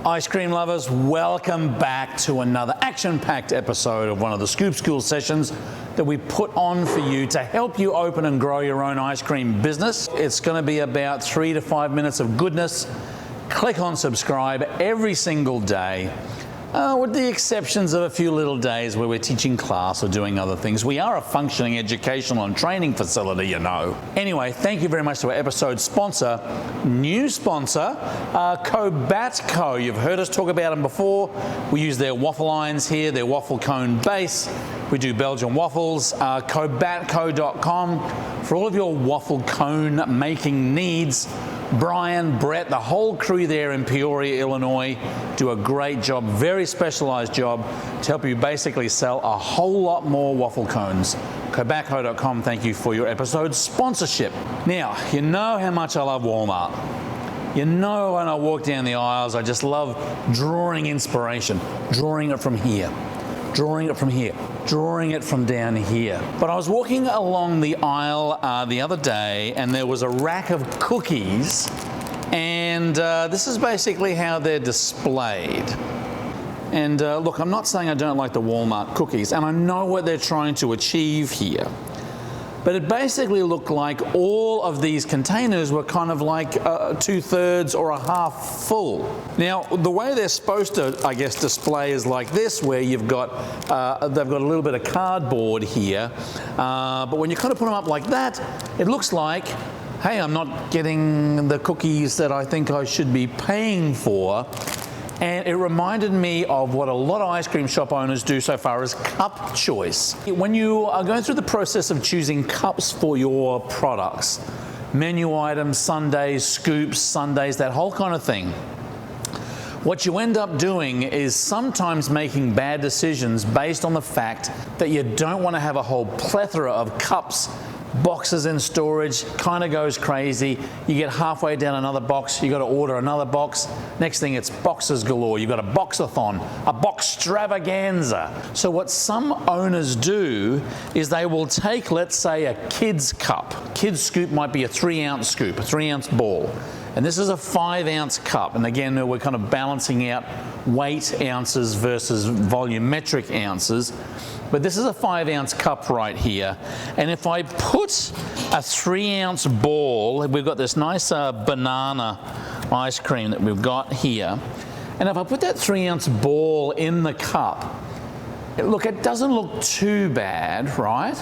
Ice cream lovers, welcome back to another action-packed episode of one of the Scoop School sessions that we put on for you to help you open and grow your own ice cream business. It's going to be about 3 to 5 minutes of goodness. Click on subscribe every single day. With the exceptions of a few little days where we're teaching class or doing other things. We are a functioning educational and training facility, you know. Anyway, thank you very much to our episode sponsor, new sponsor, Cobatco. You've heard us talk about them before. We use their waffle irons here, their waffle cone base. We do Belgian waffles. Cobatco.com for all of your waffle cone making needs. Brian, Brett, the whole crew there in Peoria, Illinois, do a great job, very specialized job to help you basically sell a whole lot more waffle cones. Cobatco.com, thank you for your episode sponsorship. Now, you know how much I love Walmart. You know when I walk down the aisles, I just love drawing inspiration, drawing it from here, drawing it from here, drawing it from down here. But I was walking along the aisle the other day and there was a rack of cookies, and this is basically how they're displayed. And look, I'm not saying I don't like the Walmart cookies, and I know what they're trying to achieve here. But it basically looked like all of these containers were kind of like 2/3 or a half full. Now, the way they're supposed to, I guess, display is like this, where you've got, they've got a little bit of cardboard here. But when you kind of put them up like that, it looks like, hey, I'm not getting the cookies that I think I should be paying for. And it reminded me of what a lot of ice cream shop owners do so far as cup choice. When you are going through the process of choosing cups for your products, menu items, sundaes, scoops, sundaes, that whole kind of thing, what you end up doing is sometimes making bad decisions based on the fact that you don't want to have a whole plethora of cups, boxes in storage, kind of goes crazy. You get halfway down another box, you got to order another box. Next thing, it's boxes galore. You've got a boxathon, a box extravaganza. So what some owners do is they will take, let's say, a kid's cup. Kid's scoop might be a 3-ounce scoop, a 3-ounce ball. And this is a 5-ounce cup. And again, we're kind of balancing out weight ounces versus volumetric ounces. But this is a 5-ounce cup right here. And if I put a 3-ounce ball, we've got this nice banana ice cream that we've got here. And if I put that 3-ounce ball in the cup, look, it doesn't look too bad, right?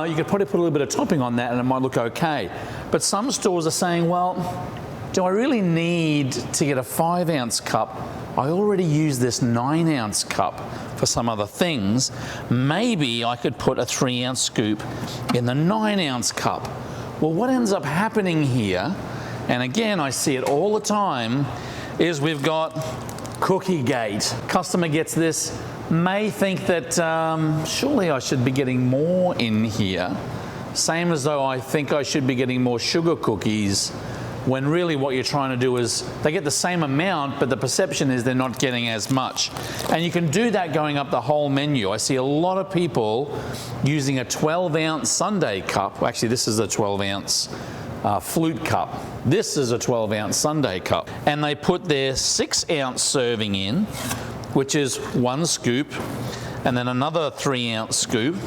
You could probably put a little bit of topping on that and it might look okay. But some stores are saying, well, do I really need to get a 5-ounce cup? I already use this 9-ounce cup for some other things. Maybe I could put a 3-ounce scoop in the 9-ounce cup. Well, what ends up happening here, and again, I see it all the time, is we've got cookie gate. Customer gets this, may think that surely I should be getting more in here. Same as though I think I should be getting more sugar cookies, when really what you're trying to do is they get the same amount, but the perception is they're not getting as much. And you can do that going up the whole menu. I see a lot of people using a 12-ounce sundae cup. Actually, this is a 12-ounce flute cup. This is a 12-ounce sundae cup. And they put their 6-ounce serving in, which is 1 scoop, and then another 3-ounce scoop.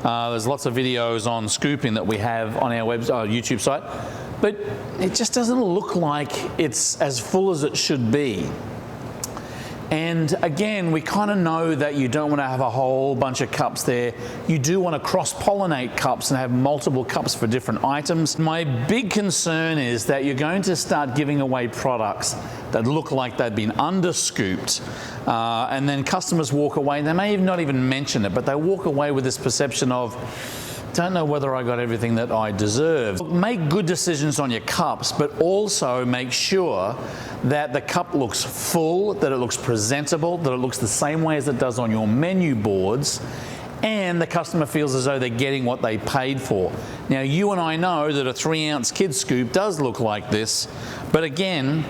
There's lots of videos on scooping that we have on our YouTube site. But it just doesn't look like it's as full as it should be. And again, we kind of know that you don't want to have a whole bunch of cups there. You do want to cross-pollinate cups and have multiple cups for different items. My big concern is that you're going to start giving away products that look like they've been under-scooped, and then customers walk away. They may not even mention it, but they walk away with this perception of, don't know whether I got everything that I deserve. Make good decisions on your cups, but also make sure that the cup looks full, that it looks presentable, that it looks the same way as it does on your menu boards, and the customer feels as though they're getting what they paid for. Now, you and I know that a 3-ounce kid's scoop does look like this, but again,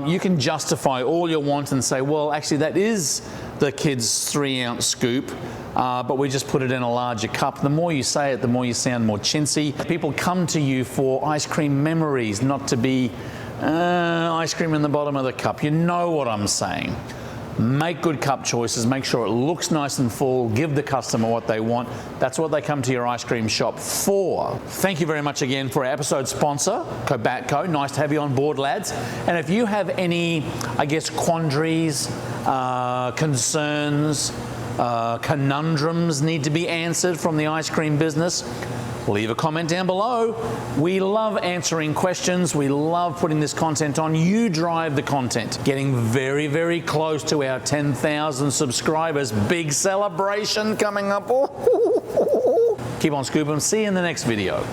you can justify all you want and say, well, actually that is the kid's 3-ounce scoop, but we just put it in a larger cup. The more you say it, the more you sound more chintzy. People come to you for ice cream memories, not to be ice cream in the bottom of the cup. You know what I'm saying. Make good cup choices, make sure it looks nice and full, give the customer what they want. That's what they come to your ice cream shop for. Thank you very much again for our episode sponsor, Cobatco. Nice to have you on board, lads. And if you have any, I guess, quandaries, concerns, conundrums need to be answered from the ice cream business, leave a comment down below. We love answering questions. We love putting this content on. You drive the content. Getting very, very close to our 10,000 subscribers. Big celebration coming up. Keep on scooping. See you in the next video.